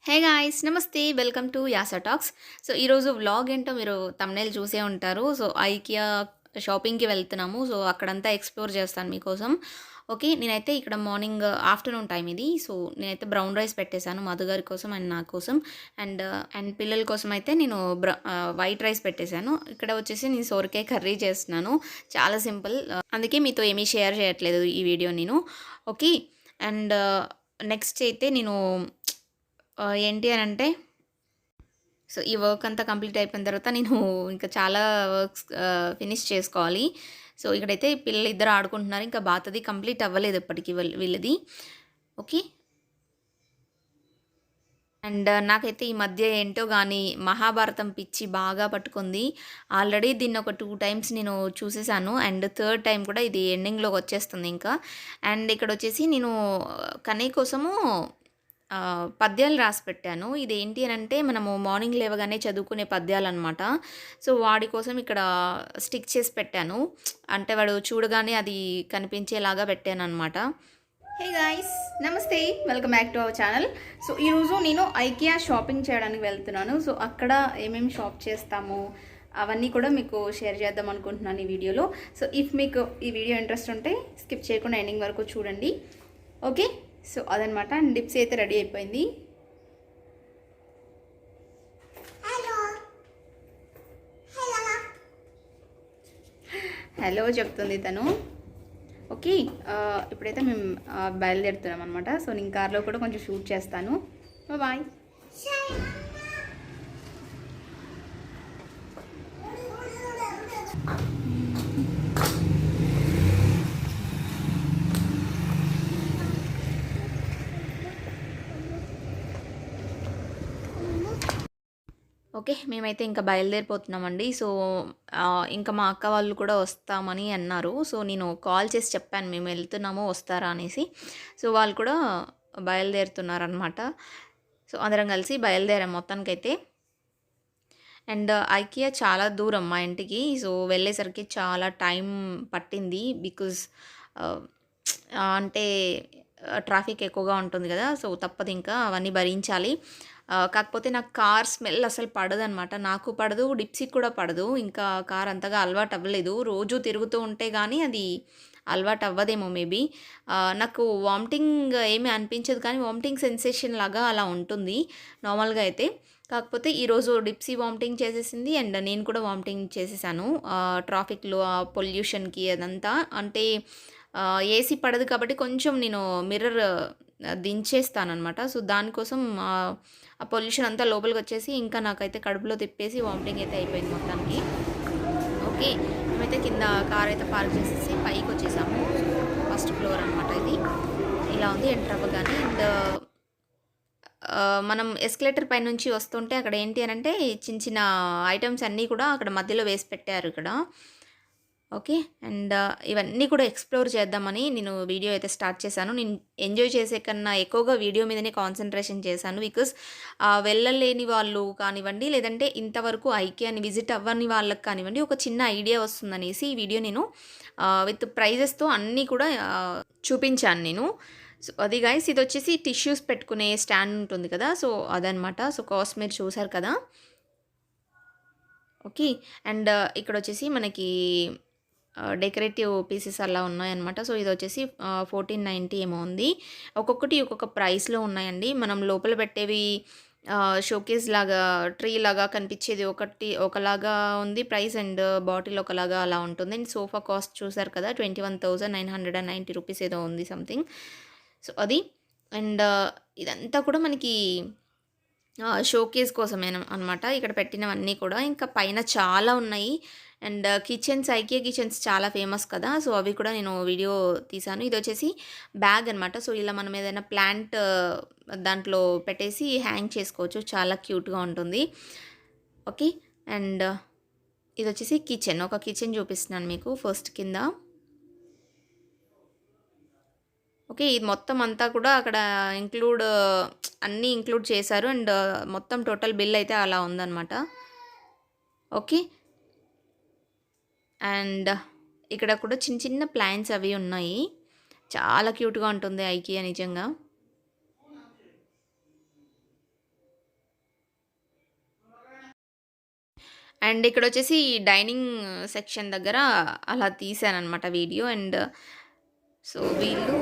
Hey guys నమస్తే welcome to యాసాటాక్స్. So ఈరోజు vlog ఏంటో మీరు తమ్నేల్ చూసే ఉంటారు. సో ఐకియా షాపింగ్కి వెళ్తున్నాము. సో అక్కడంతా ఎక్స్ప్లోర్ చేస్తాను మీకోసం. ఓకే, నేనైతే ఇక్కడ మార్నింగ్ ఆఫ్టర్నూన్ టైం ఇది. సో నేనైతే బ్రౌన్ రైస్ పెట్టేశాను మధు గారి కోసం అండ్ నా కోసం. అండ్ పిల్లల కోసం అయితే నేను వైట్ రైస్ పెట్టేశాను. ఇక్కడ వచ్చేసి నేను సొరకాయ కర్రీ చేస్తున్నాను. చాలా సింపుల్, అందుకే మీతో ఏమీ షేర్ చేయట్లేదు ఈ వీడియో నేను. ఓకే, అండ్ నెక్స్ట్ అయితే నేను ఏంటి అనంటే, సో ఈ వర్క్ అంతా కంప్లీట్ అయిపోయిన తర్వాత నేను ఇంకా చాలా వర్క్స్ ఫినిష్ చేసుకోవాలి. సో ఇక్కడైతే పిల్లలిద్దరు ఆడుకుంటున్నారు. ఇంకా బాతది కంప్లీట్ అవ్వలేదు ఇప్పటికి వీళ్ళది. ఓకే, అండ్ నాకైతే ఈ మధ్య ఏంటో గానీ మహాభారతం పిచ్చి బాగా పట్టుకుంది. ఆల్రెడీ దీన్ని ఒక 2 టైమ్స్ నేను చూసేసాను. అండ్ థర్డ్ టైం కూడా ఇది ఎండింగ్‌లోకి వచ్చేస్తుంది ఇంకా. అండ్ ఇక్కడొచ్చేసి నేను కన్నయ్య కోసము పద్యాలు రాసి పెట్టాను. ఇదేంటి అనంటే మనము మార్నింగ్ లేవగానే చదువుకునే పద్యాలనమాట. సో వాడి కోసం ఇక్కడ స్టిక్ చేసి పెట్టాను. అంటే వాడు చూడగానే అది కనిపించేలాగా పెట్టాననమాట. హే గాయ్స్ నమస్తే, welcome back to our channel. So ఈరోజు నేను ఐకియా షాపింగ్ చేయడానికి వెళ్తున్నాను. సో అక్కడ ఏమేమి షాప్ చేస్తాము అవన్నీ కూడా మీకు షేర్ చేద్దాం అనుకుంటున్నాను ఈ వీడియోలో. సో ఇఫ్ మీకు ఈ వీడియో ఇంట్రెస్ట్ ఉంటే స్కిప్ చేయకుండా ఎండింగ్ వరకు చూడండి. ఓకే, సో అదనమాట. అండ్ డిప్స్ అయితే రెడీ అయిపోయింది. హలో చెప్తుంది తను. ఓకే, ఇప్పుడైతే మేము బయలుదేరుతున్నాం అనమాట. సో నేను కార్లో కూడా కొంచెం షూట్ చేస్తాను. బాయ్. ఓకే, మేమైతే ఇంకా బయలుదేరిపోతున్నామండి. సో ఇంకా మా అక్క వాళ్ళు కూడా వస్తామని అన్నారు. సో నేను కాల్ చేసి చెప్పాను మేము వెళ్తున్నాము వస్తారా అనేసి. సో వాళ్ళు కూడా బయలుదేరుతున్నారనమాట. సో అందరం కలిసి బయలుదేరాం మొత్తానికైతే. అండ్ ఐకియా చాలా దూరం మా ఇంటికి. సో వెళ్ళేసరికి చాలా టైం పట్టింది. బికాజ్ అంటే ట్రాఫిక్ ఎక్కువగా ఉంటుంది కదా. సో తప్పదు, ఇంకా అవన్నీ భరించాలి. కాకపోతే నాకు కార్ స్మెల్ అసలు పడదనమాట. నాకు పడదు, డిప్సీకి కూడా పడదు. ఇంకా కార్ అంతగా అలవాటు అవ్వలేదు. రోజు తిరుగుతూ ఉంటే కానీ అది అలవాటు అవ్వదేమో మేబీ. నాకు వామిటింగ్ ఏమీ అనిపించదు, కానీ వామిటింగ్ సెన్సేషన్ లాగా అలా ఉంటుంది నార్మల్గా అయితే. కాకపోతే ఈరోజు డిప్సీ వామిటింగ్ చేసేసింది అండ్ నేను కూడా వామిటింగ్ చేసేసాను. ట్రాఫిక్లో ఆ పొల్యూషన్కి అదంతా. అంటే ఏసీ పడదు కాబట్టి కొంచెం నేను మిర్రర్ దించేస్తానమాట. సో దానికోసం ఆ పొల్యూషన్ అంతా లోపలికి వచ్చేసి ఇంకా నాకైతే కడుపులో తిప్పేసి వామిటింగ్ అయితే అయిపోయింది మొత్తానికి. ఓకే, మేమైతే కింద కార్ అయితే పార్క్ చేసేసి పైకి వచ్చేసాము. ఫస్ట్ ఫ్లోర్ అనమాట ఇది. ఇలా ఉంది ఎంటర్ అవ్వగానే. అండ్ మనం ఎస్కలేటర్ పై నుంచి వస్తుంటే అక్కడ ఏంటి అనంటే చిన్న చిన్న ఐటమ్స్ అన్నీ కూడా అక్కడ మధ్యలో వేసి పెట్టారు ఇక్కడ. ఓకే, అండ్ ఇవన్నీ కూడా ఎక్స్ప్లోర్ చేద్దామని నేను వీడియో అయితే స్టార్ట్ చేశాను. నేను ఎంజాయ్ చేసే కన్నా ఎక్కువగా వీడియో మీదనే కాన్సన్ట్రేషన్ చేశాను. బికాస్ వెళ్ళలేని వాళ్ళు కానివ్వండి, లేదంటే ఇంతవరకు ఐకియాని విజిట్ అవ్వని వాళ్ళకి కానివ్వండి, ఒక చిన్న ఐడియా వస్తుందనేసి ఈ వీడియో నేను విత్ ప్రైజెస్తో అన్నీ కూడా చూపించాను నేను. సో అది గైస్, ఇది వచ్చేసి టిష్యూస్ పెట్టుకునే స్టాండ్ ఉంటుంది కదా. సో అదనమాట. సో కాస్ట్ మీరు చూసారు కదా. ఓకే, అండ్ ఇక్కడ వచ్చేసి మనకి డెకరేటివ్ పీసెస్ అలా ఉన్నాయన్నమాట. సో ఇది వచ్చేసి 1490 ఏమో ఉంది. ఒక్కొక్కటి ఒక్కొక్క ప్రైస్లో ఉన్నాయండి. మనం లోపల పెట్టేవి షోకేస్ లాగా ట్రీ లాగా కనిపించేది ఒకటి ఒకలాగా ఉంది ప్రైస్, అండ్ బాటిల్ ఒకలాగా అలా ఉంటుంది. అండ్ సోఫా కాస్ట్ చూసారు కదా, 21,990 రూపీస్ ఏదో ఉంది సంథింగ్. సో అది. అండ్ ఇదంతా కూడా మనకి షోకేస్ కోసమే అనమాట ఇక్కడ పెట్టినవన్నీ కూడా. ఇంకా పైన చాలా ఉన్నాయి. అండ్ కిచెన్స్, ఐకియా కిచెన్స్ చాలా ఫేమస్ కదా. సో అవి కూడా నేను వీడియో తీశాను. ఇది వచ్చేసి బ్యాగ్ అనమాట. సో ఇలా మనం ఏదైనా ప్లాంట్ దాంట్లో పెట్టేసి హ్యాంగ్ చేసుకోవచ్చు, చాలా క్యూట్గా ఉంటుంది. ఓకే, అండ్ ఇది వచ్చేసి కిచెన్. ఒక కిచెన్ చూపిస్తున్నాను మీకు ఫస్ట్ కింద. ఓకే, ఇది మొత్తం అంతా కూడా అక్కడ అన్నీ ఇంక్లూడ్ చేశారు. అండ్ మొత్తం టోటల్ బిల్ అయితే అలా ఉందన్నమాట. ఓకే, అండ్ ఇక్కడ కూడా చిన్న చిన్న ప్లాంట్స్ అవి ఉన్నాయి. చాలా క్యూట్గా ఉంటుంది ఐకియా నిజంగా. అండ్ ఇక్కడొచ్చేసి డైనింగ్ సెక్షన్ దగ్గర అలా తీశాననమాట వీడియో. అండ్ సో వీళ్ళు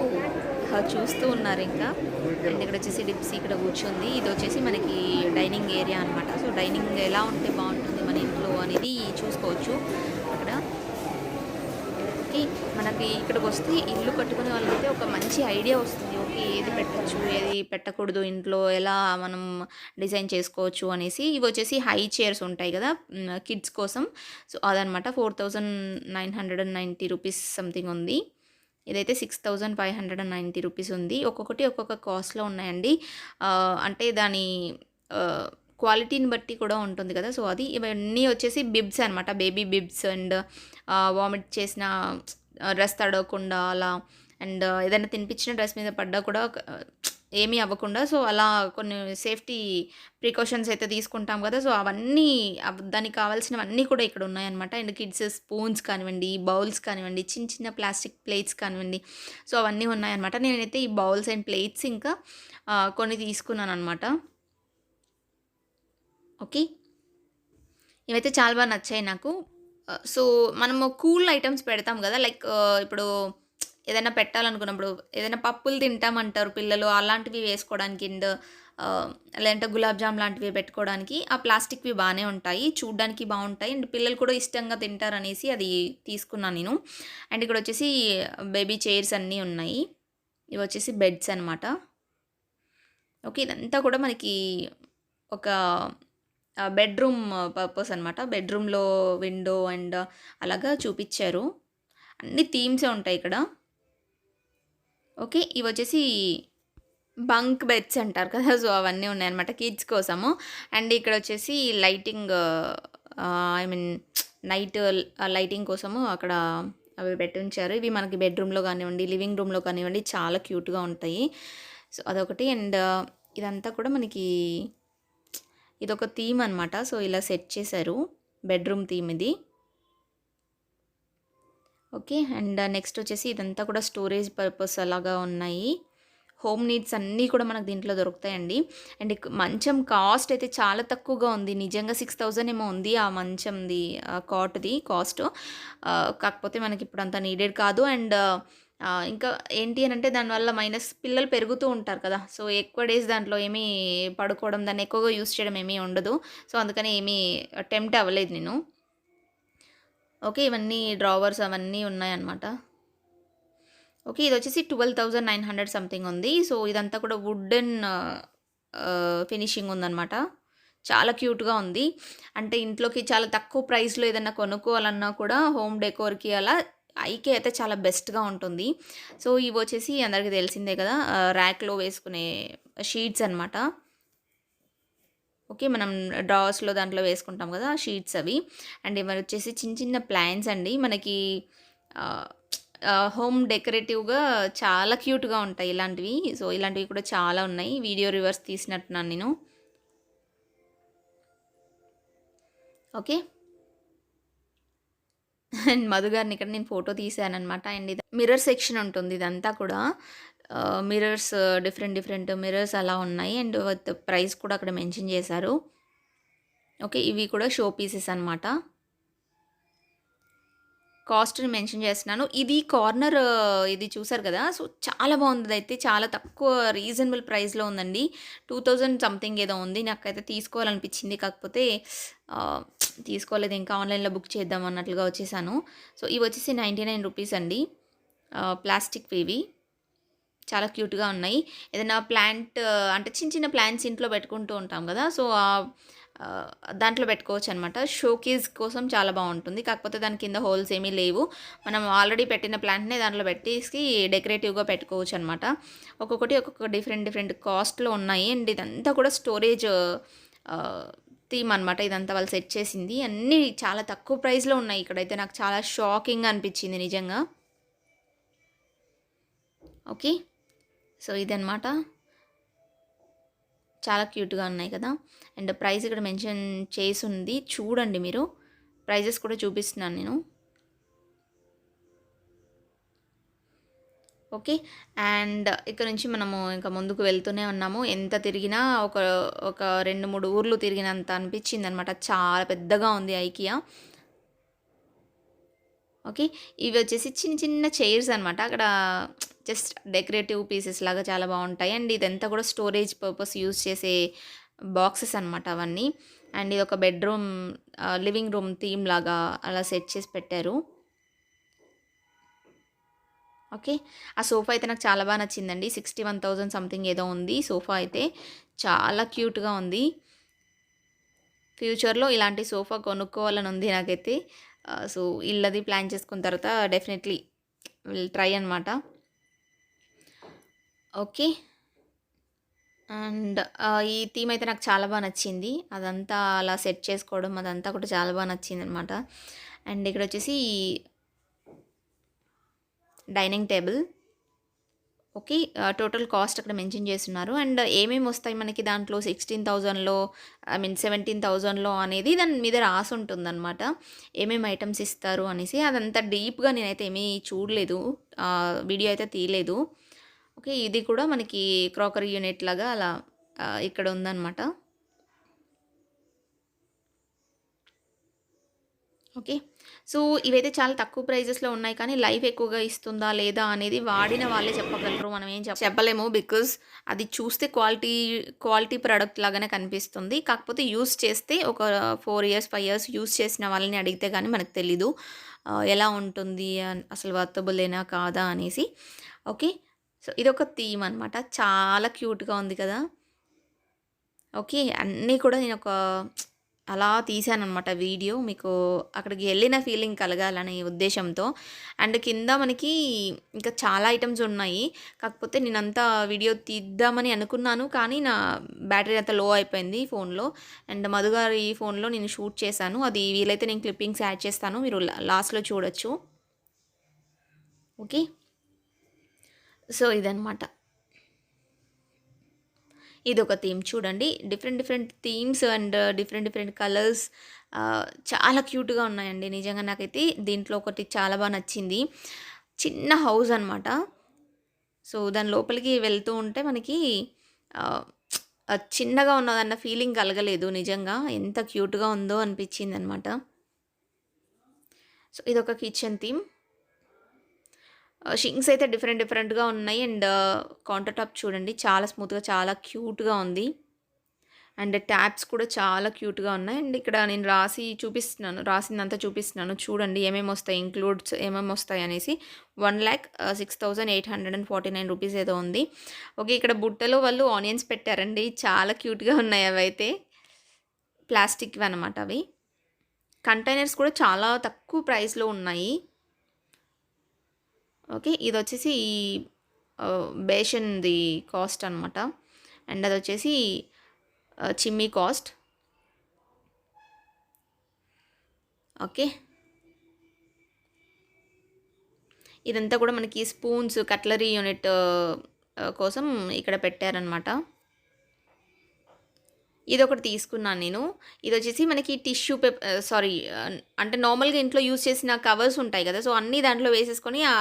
చూస్తూ ఉన్నారింకా. అండ్ ఇక్కడొచ్చేసి డిప్సీ ఇక్కడ కూర్చుంది. ఇదొచ్చేసి మనకి డైనింగ్ ఏరియా అనమాట. సో డైనింగ్ ఎలా ఉంటే బావుంటుంది మన ఇంట్లో అనేది చూసుకోవచ్చు అక్కడ. ఓకే. మనకి ఇక్కడికొస్తే ఇల్లు కట్టుకునే వాళ్ళకైతే ఒక మంచి ఐడియా వస్తుంది. ఓకే. ఏది పెట్టొచ్చు, ఏది పెట్టకూడదు ఇంట్లో, ఎలా మనం డిజైన్ చేసుకోవచ్చు అనేసి. ఇవొచ్చేసి హై చైర్స్ ఉంటాయి గదా! కిడ్స్ కోసం. సో అదనమాట. 4990 రూపీస్ సంథింగ్ ఉంది. ఇదైతే 6590 రూపీస్ ఉంది. ఒక్కొక్కటి ఒక్కొక్క కాస్ట్‌లో ఉన్నాయండి. అంటే దాని ఆహ్, క్వాలిటీని బట్టి కూడా ఉంటుంది కదా! సో అది. ఇవన్నీ వచ్చేసి బిబ్స్ అనమాట. బేబీ బిబ్స్ అండ్ వామిట్ చేసిన డ్రెస్ తడవకుండా అలా. అండ్ ఏదైనా తినిపించిన డ్రెస్ మీద పడ్డా కూడా ఏమీ అవ్వకుండా, సో అలా కొన్ని సేఫ్టీ ప్రికాషన్స్ అయితే తీసుకుంటాం కదా! సో అవన్నీ దానికి కావాల్సినవన్నీ కూడా ఇక్కడ ఉన్నాయన్నమాట. అండ్ కిడ్స్ స్పూన్స్ కానివ్వండి, బౌల్స్ కానివ్వండి, చిన్న చిన్న ప్లాస్టిక్ ప్లేట్స్ కానివ్వండి, సో అవన్నీ ఉన్నాయన్నమాట. నేనైతే ఈ బౌల్స్ అండ్ ప్లేట్స్ ఇంకా కొన్ని తీసుకున్నానన్నమాట. ఓకే. ఇవైతే చాలా బాగా నచ్చాయి నాకు. సో మనము కూల్ ఐటెమ్స్ పెడతాం గదా! లైక్ ఇప్పుడు ఏదైనా పెట్టాలనుకున్నప్పుడు ఏదైనా పప్పులు తింటామంటారు పిల్లలు. అలాంటివి వేసుకోవడానికి అండ్ లేదంటే గులాబ్ జామ్ లాంటివి పెట్టుకోవడానికి ఆ ప్లాస్టిక్‌వి బానే ఉంటాయి. చూడ్డానికి బావుంటాయి. అండ్ పిల్లలు కూడా ఇష్టంగా తింటారనేసి అది తీసుకున్నాను నేను. అండ్ ఇక్కడొచ్చేసి బేబీ చైర్స్ అన్నీ ఉన్నాయి. ఇవొచ్చేసి బెడ్స్ అనమాట. ఓకే. ఇదంతా కూడా మనకి ఒక బెడ్‌రూమ్ పర్పస్ అనమాట. బెడ్‌రూమ్‌లో విండో అండ్ అలాగా చూపిచ్చారు. అన్ని థీమ్సే ఉంటాయి ఇక్కడ. ఓకే. ఇవొచ్చేసి బంక్ బెడ్స్ అంటారు కదా! సో, అవన్నీ ఉన్నాయన్నమాట కిడ్స్ కోసము. అండ్ ఇక్కడొచ్చేసి lighting I mean night lighting కోసము అక్కడ అవి పెట్టించారు. ఇవి మనకి బెడ్‌రూమ్‌లో గానివ్వండి, లివింగ్ రూమ్‌లో కానివ్వండి చాలా క్యూట్‌గా ఉంటాయి. సో, అదొకటి. అండ్ ఇదంతా కూడా మనకి ఇదొక థీమ్ అనమాట. సో, ఇలా సెట్ చేశారు. బెడ్‌రూమ్ థీమ్ ఇది. ఓకే. అండ్ నెక్స్ట్ వచ్చేసి ఇదంతా కూడా స్టోరేజ్ పర్పస్ అలాగా ఉన్నాయి. హోమ్ నీడ్స్ అన్నీ కూడా మనకు దీంట్లో దొరుకుతాయండి. అండ్ మంచం కాస్ట్ అయితే చాలా తక్కువగా ఉంది. నిజంగా 6000 ఏమో ఉంది ఆ మంచంది కాట్‌ది కాస్ట్. కాకపోతే మనకిప్పుడు అంత నీడెడ్ కాదు. అండ్ ఇంకా ఏంటి అనంటే దానివల్ల మైనస్ పిల్లలు పెరుగుతూ ఉంటారు కదా! సో, ఎక్కువ డేస్ దాంట్లో ఏమీ పడుకోవడం, దాన్ని ఎక్కువగా యూజ్ చేయడం ఏమీ ఉండదు. సో, అందుకని ఏమీ టెంప్ట్ అవ్వలేదు నేను. ఓకే. ఇవన్నీ డ్రావర్స్ అవన్నీ ఉన్నాయన్నమాట. ఓకే. ఇదొచ్చేసి 12,900 సంథింగ్ ఉంది. సో, ఇదంతా కూడా వుడెన్ ఫినిషింగ్ ఉందనమాట. చాలా క్యూట్‌గా ఉంది. అంటే ఇంట్లోకి చాలా తక్కువ ప్రైస్‌లో ఏదన్నా కొనుక్కోవాలన్నా కూడా హోమ్ డెకోర్‌కి అలా ఐకే అయితే చాలా బెస్ట్‌గా ఉంటుంది. సో, ఇవొచ్చేసి అందరికి తెలిసిందే కదా! ర్యాక్‌లో వేసుకునే షీట్స్ అనమాట. ఓకే. మనం డ్రావర్స్‌లో దాంట్లో వేసుకుంటాం కదా! షీట్స్ అవి. అండ్ ఇవొచ్చేసి చిన్న చిన్న ప్లాంట్స్ అండి. మనకి ఆహ్, హోమ్ డెకరేటివ్‌గా చాలా క్యూట్‌గా ఉంటాయి ఇలాంటివి. సో, ఇలాంటివి కూడా చాలా ఉన్నాయి. వీడియో రివర్స్ తీసినట్టున్నాను నేను. ఓకే. అండ్ మధు గారిని ఇక్కడ నేను ఫోటో తీశాననమాట. అండ్ ఇది మిర్రర్ సెక్షన్ ఉంటుంది ఇదంతా కూడా. మిర్రర్స్ డిఫరెంట్ డిఫరెంట్ మిర్రర్స్ అలా ఉన్నాయి. అండ్ విత్ ప్రైస్ కూడా అక్కడ మెన్షన్ చేశారు. ఓకే. ఇవి కూడా షో పీసెస్ అనమాట. కాస్ట్‌ని మెన్షన్ చేస్తున్నాను. ఇది కార్నర్ ఇది చూసారు కదా! సో, చాలా బాగుంది ఇదైతే. చాలా తక్కువ రీజనబుల్ ప్రైస్‌లో ఉందండి. 2000 సంథింగ్ ఏదో ఉంది. నాకైతే తీసుకోవాలనిపించింది. కాకపోతే ఆహ్, తీసుకోలేదు. ఇంకా ఆన్‌లైన్‌లో బుక్ చేద్దాం అన్నట్లుగా వచ్చేసాను. సో, ఇవొచ్చేసి 99 రూపీస్ అండి. ప్లాస్టిక్‌వి ఇవి. చాలా క్యూట్‌గా ఉన్నాయి. ఏదైనా ప్లాంట్ అంటే చిన్న చిన్న ప్లాంట్స్ ఇంట్లో పెట్టుకుంటూ ఉంటాం గదా! సో, ఆహ్, దాంట్లో పెట్టుకోవచ్చనమాట. షోకేస్ కోసం చాలా బావుంటుంది. కాకపోతే దాని కింద హోల్స్ ఏమీ లేవు. మనం ఆల్రెడీ పెట్టిన ప్లాంట్‌నే దాంట్లో పెట్టేసి డెకరేటివ్‌గా పెట్టుకోవచ్చనమాట. ఒక్కొక్కటి ఒక్కొక్క డిఫరెంట్ డిఫరెంట్ కాస్ట్‌లో ఉన్నాయి. అండ్ ఇదంతా కూడా స్టోరేజ్ ఆహ్, థీమ్ అనమాట. ఇదంతా వాళ్ళు సెట్ చేసింది. అన్నీ చాలా తక్కువ ప్రైస్‌లో ఉన్నాయి. ఇక్కడైతే నాకు చాలా షాకింగ్‌గా అనిపిచ్చింది నిజంగా. ఓకే. సో, ఇదనమాట. చాలా క్యూట్‌గా ఉన్నాయి కదా! అండ్ ప్రైస్ ఇక్కడ మెన్షన్ చేసుంది. చూడండి మీరు. ప్రైజెస్ కూడా చూపిస్తున్నాను నేను. ఓకే. అండ్ ఇక్కడ నుంచి మనము ఇంకా ముందుకు వెళ్తూనే ఉన్నాము. ఎంత తిరిగినా ఒక ఒక 2, 3 ఊర్లు తిరిగినంత అనిపించిందనమాట. చాలా పెద్దగా ఉంది ఐకియా. ఓకే. ఇవి వచ్చేసి చిన్న చిన్న చైర్స్ అనమాట. అక్కడ జస్ట్ డెకరేటివ్ పీసెస్ లాగా చాలా బావుంటాయి. అండ్ ఇదంతా కూడా స్టోరేజ్ పర్పస్ యూజ్ చేసే బాక్సెస్ అనమాట అవన్నీ. అండ్ ఇదొక బెడ్‌రూమ్ లివింగ్ రూమ్ థీమ్ లాగా అలా సెట్ చేసి పెట్టారు. ఓకే. ఆ సోఫా అయితే నాకు చాలా నచ్చిందండి. 61,000 సంథింగ్ ఏదో ఉంది సోఫా అయితే. చాలా క్యూట్‌గా ఉంది. ఫ్యూచర్‌లో ఇలాంటి సోఫా కొనుక్కోవాలని ఉంది నాకైతే. సో, ఇల్లది ప్లాన్ చేసుకున్న తర్వాత డెఫినెట్‌లీ విల్ ట్రై అనమాట. ఓకే. అండ్ ఈ థీమ్ అయితే నాకు చాలా నచ్చింది. అదంతా అలా సెట్ చేసుకోవడం అదంతా కూడా చాలా నచ్చిందనమాట. అండ్ ఇక్కడొచ్చేసి dining table. Okay. Total cost అక్కడ మెన్షన్ చేసున్నారు. అండ్ ఏమేమి వస్తాయి మనకి దాంట్లో 16,000లో 17,000లో అనేది దాని మీద రాసుంటుందనమాట. ఏమేమి ఐటెమ్స్ ఇస్తారు అనేసి. అదంతా డీప్‌గా నేనైతే ఏమీ చూడలేదు. వీడియో అయితే తీయలేదు. ఓకే. ఇది కూడా మనకి క్రాకరీ యూనిట్ లాగా అలా ఇక్కడ ఉందనమాట. ఓకే. సో, ఇవైతే చాలా తక్కువ ప్రైజెస్‌లో ఉన్నాయి కానీ, లైఫ్ ఎక్కువగా ఇస్తుందా? లేదా? అనేది వాడిన వాళ్ళే చెప్పగలరు. మనం ఏం చెప్పలేము. బికాజ్ అది చూస్తే క్వాలిటీ ప్రొడక్ట్ లాగానే కనిపిస్తుంది. కాకపోతే యూజ్ చేస్తే ఒక 4 ఇయర్స్, 5 ఇయర్స్ యూజ్ చేసిన వాళ్ళని అడిగితే గానీ మనకు తెలీదు. ఎలా ఉంటుంది అసలు వర్తబులేనా? కాదా? అనేసి. ఓకే. సో, ఇదొక థీమ్ అనమాట. చాలా క్యూట్‌గా ఉంది కదా! ఓకే. అన్నీ కూడా నేనొక అలా తీశాననమాట వీడియో. మీకు అక్కడికి ఎళ్ళిన ఫీలింగ్ కలగాలనే ఉద్దేశ్యంతో. అండ్ కింద మనకి ఇంకా చాలా ఐటెమ్స్ ఉన్నాయి. కాకపోతే నేనంతా వీడియో తీద్దామని అనుకున్నాను. కానీ నా బ్యాటరీ అంతా లో అయిపోయింది ఫోన్‌లో. అండ్ మధు గారి ఫోన్‌లో నేను షూట్ చేశాను. అది వీలైతే నేను క్లిప్పింగ్స్ యాడ్ చేస్తాను. మీరు లాస్ట్‌లో చూడొచ్చు. ఓకే. సో, ఇదనమాట. ఇదొక థీమ్ చూడండి. Different themes and different colours చాలా క్యూట్‌గా ఉన్నాయండి. నిజంగా నాకైతే దీంట్లో ఒకటి చాలా నచ్చింది. చిన్న హౌస్ అనమాట. సో, దాని లోపలికి వెళ్తూ ఉంటే మనకి ఆహ్, చిన్నగా ఉన్నదన్న ఫీలింగ్ కలగలేదు నిజంగా. ఎంత క్యూట్‌గా ఉందో అనిపించిందనమాట. సో, ఇదొక కిచెన్ థీమ్. షింక్స్ అయితే డిఫరెంట్‌గా ఉన్నాయి. అండ్ కౌంటర్ టాప్ చూడండి చాలా స్మూత్‌గా చాలా క్యూట్‌గా ఉంది. అండ్ ట్యాప్స్ కూడా చాలా క్యూట్‌గా ఉన్నాయి. అండ్ ఇక్కడ నేను రాసిందంతా చూపిస్తున్నాను. చూడండి ఏమేమొస్తాయి ఇంక్లూడ్స్ ఏమేమొస్తాయి అనేసి. 1,06,849 రూపీస్ ఏదో ఉంది. ఓకే. ఇక్కడ బుట్టలో వాళ్ళు ఆనియన్స్ పెట్టారండి. చాలా క్యూట్‌గా ఉన్నాయి అవైతే. ప్లాస్టిక్‌వన్నమాట అవి. కంటైనర్స్ కూడా చాలా తక్కువ ప్రైస్‌లో ఉన్నాయి. ఓకే. ఇదొచ్చేసి బేషన్‌ది కాస్ట్ అనమాట. అండ్ అదొచ్చేసి చిమ్మీ కాస్ట్. ఓకే. ఇదంతా కూడా మనకి స్పూన్స్, కట్లరీ యూనిట్ కోసం ఇక్కడ పెట్టారనమాట. ఇదొకటి తీసుకున్నాను నేను. ఇదొచ్చేసి మనకి టిష్యూ సారీ అంటే నార్మల్‌గా ఇంట్లో యూజ్ చేసిన కవర్స్ ఉంటాయి కదా! సో, అన్నీ దాంట్లో వేసేసుకొని ఆ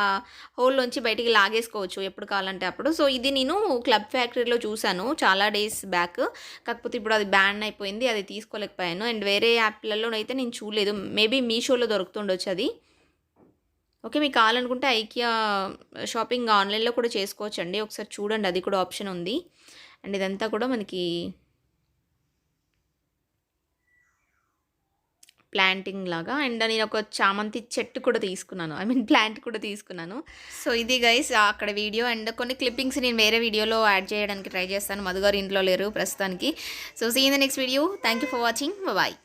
హోల్‌లోంచి బయటికి లాగేసుకోవచ్చు ఎప్పుడు కావాలంటే అప్పుడు. సో, ఇది నేను క్లబ్ ఫ్యాక్టరీలో చూసాను చాలా డేస్ బ్యాక్. కాకపోతే ఇప్పుడు అది బ్యాన్ అయిపోయింది. అది తీసుకోలేకపోయాను. అండ్ వేరే యాప్‌లలోనైతే నేను చూడలేదు. మేబీ మీషోలో దొరుకుతుండొచ్చు అది. ఓకే. మీకు కావాలనుకుంటే ఐకియా షాపింగ్ ఆన్‌లైన్‌లో కూడా చేసుకోవచ్చండి. ఒకసారి చూడండి అది కూడా ఆప్షన్ ఉంది. అండ్ ఇదంతా కూడా మనకి ప్లాంటింగ్ లాగా. అండ్ నేనొక చామంతి చెట్టు కూడా తీసుకున్నాను. ప్లాంట్ కూడా తీసుకున్నాను. సో, ఇది గైస్ అక్కడ వీడియో అండ్ కొన్ని క్లిప్పింగ్స్ నేను వేరే వీడియోలో యాడ్ చేయడానికి ట్రై చేస్తాను. మధు గారు ఇంట్లో లేరు ప్రస్తుతానికి. So, see in the next video. Thank you for watching. Bye.